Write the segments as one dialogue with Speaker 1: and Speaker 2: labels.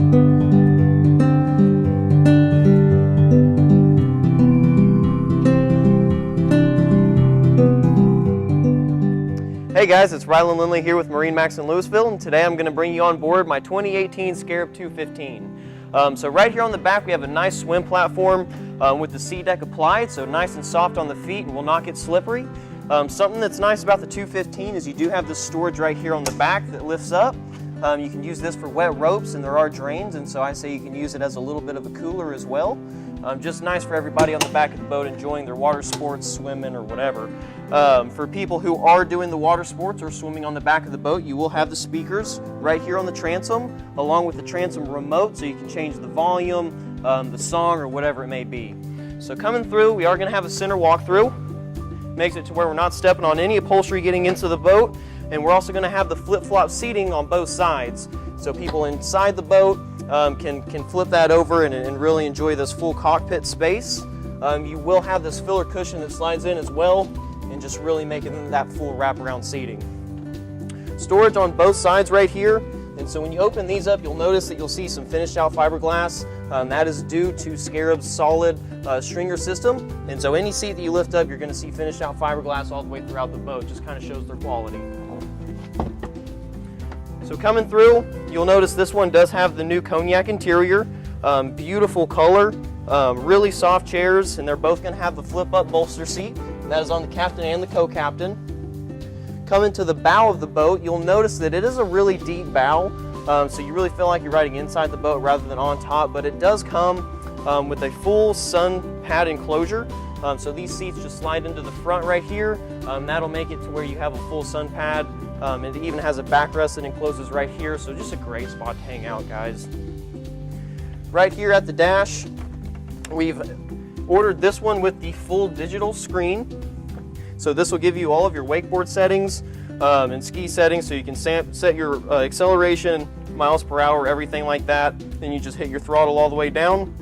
Speaker 1: Hey guys, it's Rylan Lindley here with MarineMax in Louisville, and today I'm going to bring you on board my 2018 Scarab 215. So right here on the back we have a nice swim platform with the sea deck applied, so nice and soft on the feet and will not get slippery. Something that's nice about the 215 is you do have this storage right here on the back that lifts up. You can use this for wet ropes, and there are drains, and so I say you can use it as a little bit of a cooler as well. Just nice for everybody on the back of the boat enjoying their water sports, swimming or whatever. For people who are doing the water sports or swimming on the back of the boat, you will have the speakers right here on the transom, along with the transom remote, so you can change the volume, the song, or whatever it may be. So coming through, we are going to have a center walkthrough. Makes it to where we're not stepping on any upholstery getting into the boat, and we're also going to have the flip-flop seating on both sides, so people inside the boat can flip that over and really enjoy this full cockpit space. You will have this filler cushion that slides in as well, and just really making that full wraparound seating. Storage on both sides right here, and so when you open these up, you'll notice that you'll see some finished out fiberglass. That is due to Scarab's solid stringer system, and so any seat that you lift up, you're going to see finished out fiberglass all the way throughout the boat. Just kind of shows their quality. So coming through, you'll notice this one does have the new cognac interior, beautiful color, really soft chairs, and they're both going to have the flip-up bolster seat. That is on the captain and the co-captain. Coming to the bow of the boat, you'll notice that it is a really deep bow, so you really feel like you're riding inside the boat rather than on top, but it does come with a full sun pad enclosure. So these seats just slide into the front right here. That'll make it to where you have a full sun pad. It even has a backrest that encloses right here, so just a great spot to hang out, guys. Right here at the dash, we've ordered this one with the full digital screen. So this will give you all of your wakeboard settings and ski settings, so you can set your acceleration, miles per hour, everything like that. Then you just hit your throttle all the way down.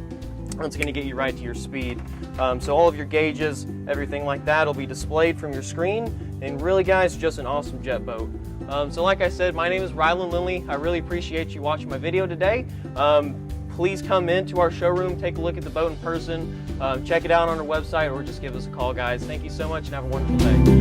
Speaker 1: It's going to get you right to your speed. So all of your gauges, everything like that will be displayed from your screen. And really, guys, just an awesome jet boat. So like I said, my name is Rylan Lindley. I really appreciate you watching my video today. Please come into our showroom, take a look at the boat in person, check it out on our website, or just give us a call, guys. Thank you so much and have a wonderful day.